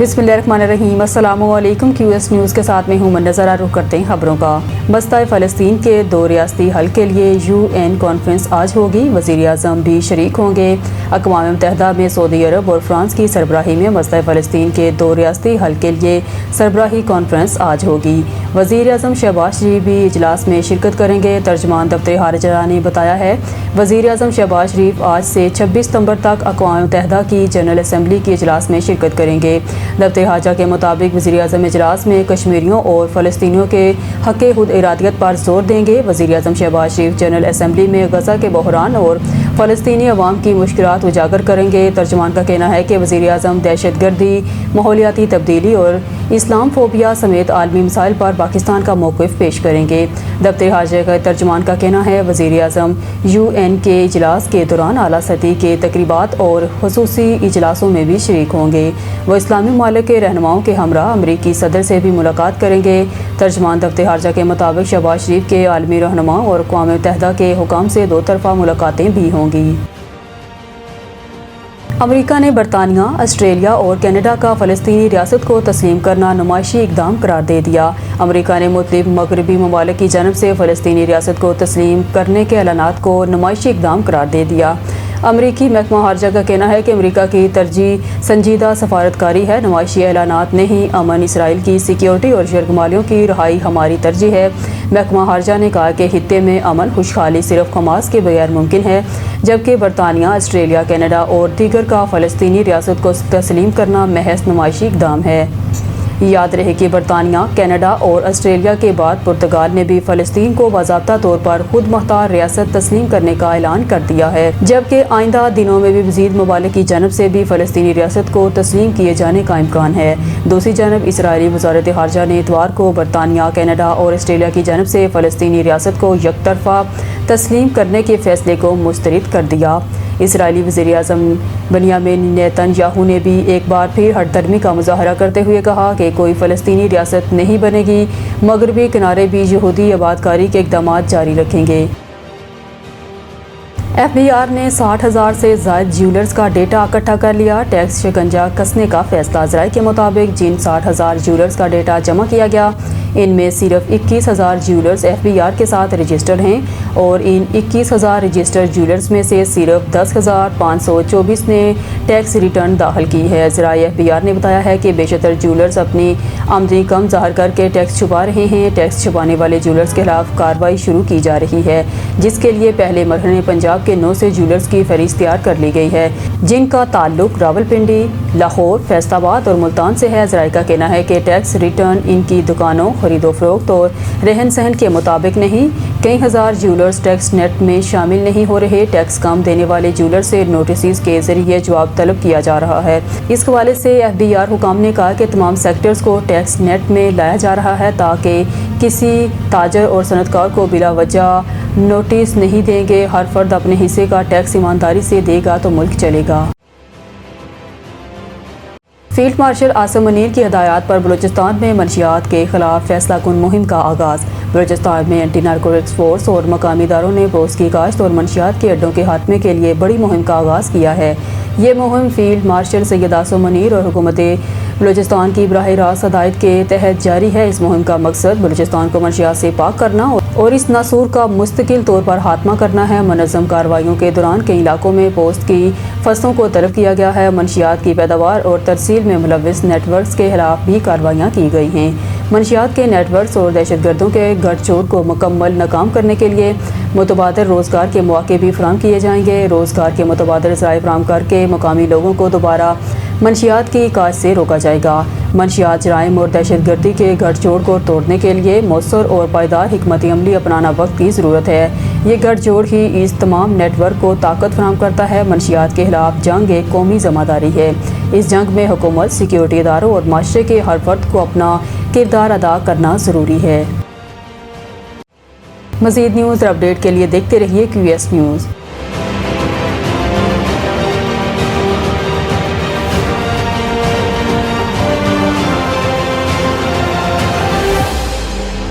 बिस्मिल्लाहिर्रहमानिर्रहीम। अस्सलामु अलैकुम। QS न्यूज़ के साथ में हूँ नज़र रुख करते हैं खबरों का। मसला फ़लस्तीन के 2 रियासती हल के लिए UN कॉन्फ्रेंस आज होगी। वज़ीर आज़म भी शरीक होंगे। अक़वाम मुत्तहिदा में सऊदी अरब और फ्रांस की सरबराही में मसला फ़लस्तीन के 2 रियासती हल के लिए सरबराही कॉन्फ्रेंस आज होगी। वज़ीर आज़म शहबाज शरीफ भी इजलास में शिरकत करेंगे। तर्जमान दफ्तर खारिजा ने बताया है, वज़ीर आज़म शहबाज शरीफ आज से 26 सितंबर तक अक़वाम मुत्तहिदा की जनरल असम्बली के इजलास में शिरकत करेंगे। दफ्तर खारिजा के मुताबिक वज़ीर आज़म इजलास में कश्मीरियों और फ़लस्तीनियों के हक़ खुद इरादियत पर जोर देंगे। वज़ीर आज़म शहबाज शरीफ जनरल असम्बली में गज़ा के बहरान और फ़लस्तीनी अवाम की मुश्किलात उजागर करेंगे। तर्जमान का कहना है कि वज़ीर आज़म दहशत गर्दी, माहौलियाती तब्दीली और इस्लामफोबिया समेत आलमी मसाइल पर पाकिस्तान का मौक़िफ़ पेश करेंगे। दफ्तर खारिजा के तर्जमान का कहना है, वज़ीर आज़म UN के इजलास के दौरान आला सतही के तकरीबात और खुसूसी इजलासों में भी शरीक होंगे। वो इस्लामी ममालिक के रहनुमाओं के हमरा अमरीकी सदर से भी मुलाकात करेंगे। तर्जमान दफ्तर खारिजा के मुताबिक शहबाज शरीफ के आलमी रहनुमाओं और अक़वाम मुत्तहिदा के हुकाम से 2 तरफ़ा मुलाकातें भी होंगी। अमेरिका ने बरतानिया, ऑस्ट्रेलिया और कनाडा का फ़लस्तीनी रियासत को तस्लीम करना नुमाइशी इक़दाम करार दे दिया। अमेरिका ने मुख्तलिफ मगरबी ममालिक की जानब से फ़लस्तीनी रियासत को तस्लीम करने के ऐलानात को नुमाइशी इक़दाम करार दे दिया। अमरीकी महकमा खारिजा का कहना है कि अमेरिका की तरजीह संजीदा सफारतकारी है। नुमाइशी ऐलानात नहीं, अमन, इसराइल की सिक्योरिटी और यरगमालियों की रहाई हमारी तरजीह है। महकमा खारिजा ने कहा कि खित्ते में अमन खुशहाली सिर्फ हमास के बगैर मुमकिन है, जबकि बरतानिया, ऑस्ट्रेलिया, कनाडा और दीगर का फ़लस्तीनी रियासत को तस्लीम करना महज नुमाइशी इक़दाम है। याद रहे कि बरतानिया, कनाडा और ऑस्ट्रेलिया के बाद पुर्तगाल ने भी फ़लस्तीन को बाज़ाब्ता तौर पर खुद मुख्तार रियासत तस्लीम करने का ऐलान कर दिया है, जबकि आइंदा दिनों में भी मज़ीद ममालिक की जानब से भी फ़लस्तीनी रियासत को तस्लीम किए जाने का इम्कान है। दूसरी जानब इसराइली वज़ारत खारिजा ने इतवार को बरतानिया, कनाडा और ऑस्ट्रेलिया की जानब से फ़लस्तीनी रियासत को यकतरफ़ा तस्लीम करने के फैसले को मुस्तरद कर दिया। इसराइली वज़ीर आज़म बेंयामिन नेतन्याहू ने भी एक बार फिर हठधर्मी का मुज़ाहरा करते हुए कहा कि कोई फ़लस्तीनी रियासत नहीं बनेगी। मगरबी किनारे भी यहूदी आबादकारी के इक़दामात जारी रखेंगे। FBI ने 60,000 से ज़ायद ज्वेलर्स का डेटा इकट्ठा कर लिया। टैक्स शिकंजा कसने का फैसला। ज़राए के मुताबिक जिन 60,000 ज्वेलर्स का डेटा जमा किया गया, इनमें सिर्फ 21,000 ज्वेलर्स FBI के साथ रजिस्टर्ड हैं और इन 21,000 रजिस्टर्ड ज्वेलर्स में से सिर्फ 10,524 ने टैक्स रिटर्न दाखिल की है। ज़राए FBI ने बताया है कि बेशतर ज्वेलर्स अपनी आमदनी कम ज़ाहिर करके टैक्स छुपा रहे हैं। टैक्स छुपाने वाले ज्वेलर्स के खिलाफ कार्रवाई शुरू की जा रही है, जिसके लिए पहले मरहले में पंजाब के 9 से ज्वेलर्स की फहरिस्त तैयार कर ली गई है, जिनका ताल्लुक रावलपिंडी, लाहौर, फैसलाबाद और मुल्तान से है। ज़राए का कहना है कि टैक्स रिटर्न इनकी दुकानों, खरीदो फरोख्त और रहन सहन के मुताबिक नहीं। कई हज़ार ज्वेलर्स टैक्स नेट में शामिल नहीं हो रहे। टैक्स कम देने वाले ज्वेलर्स से नोटिस के जरिए जवाब तलब किया जा रहा है। इस हवाले से FBI हुकाम ने कहा कि तमाम सेक्टर्स को टैक्स नेट में लाया जा रहा है, ताकि किसी ताजर और सनतकार को बिला वजह नोटिस नहीं देंगे। हर फर्द अपने हिस्से का टैक्स ईमानदारी से देगा तो मुल्क चलेगा। फील्ड मार्शल आसिम मुनीर की हिदायत पर बलूचिस्तान में मनशियात के खिलाफ फैसला कुन मुहिम का आगाज़। बलूचिस्तान में एंटी नारकोटिक्स फोर्स और मकामी इदारों ने पोस्ट की काश्त और मनशियात के अड्डों के खात्मे के लिए बड़ी मुहिम का आगाज़ किया है। ये मुहिम फील्ड मार्शल सैयद आसिम मुनीर और हुकूमत बलूचिस्तान की बराह रास्त हदायत के तहत जारी है। इस मुहिम का मकसद बलूचिस्तान को मनशियात से पाक करना और इस नासूर का मुस्तकिल तौर पर खात्मा करना है। मुनज़्ज़म कार्रवाइयों के दौरान कई इलाकों में पोस्ट की फसलों को तलब किया गया है। मनशियात की पैदावार और तरसील में मुलव्विस नेटवर्क्स के खिलाफ भी कार्रवाइयाँ की गई हैं। मनशियात के नेटवर्क्स और दहशतगर्दों के गठजोड़ को मुकम्मल नाकाम करने के लिए मुतबादल रोज़गार के मौके भी फराहम किए जाएंगे। रोज़गार के मुतबादल ज़राए फराहम करके मकामी लोगों को दोबारा मनशियात की काज से रोका जाएगा। मनशियात, जराइम और दहशतगर्दी के गठजोड़ को तोड़ने के लिए मौसर और पायदार हिकमत अमली अपनाना वक्त की ज़रूरत है। ये गठजोड़ ही इस तमाम नेटवर्क को ताकत फराहम करता है। मनशियात के खिलाफ जंग एक कौमी ज़िम्मेदारी है। इस जंग में हुकूमत, सिक्योरिटी इदारों और माशरे के हर फर्द को अपना किरदार अदा करना ज़रूरी है। मज़ीद न्यूज़ और अपडेट के लिए देखते रहिए QS न्यूज़।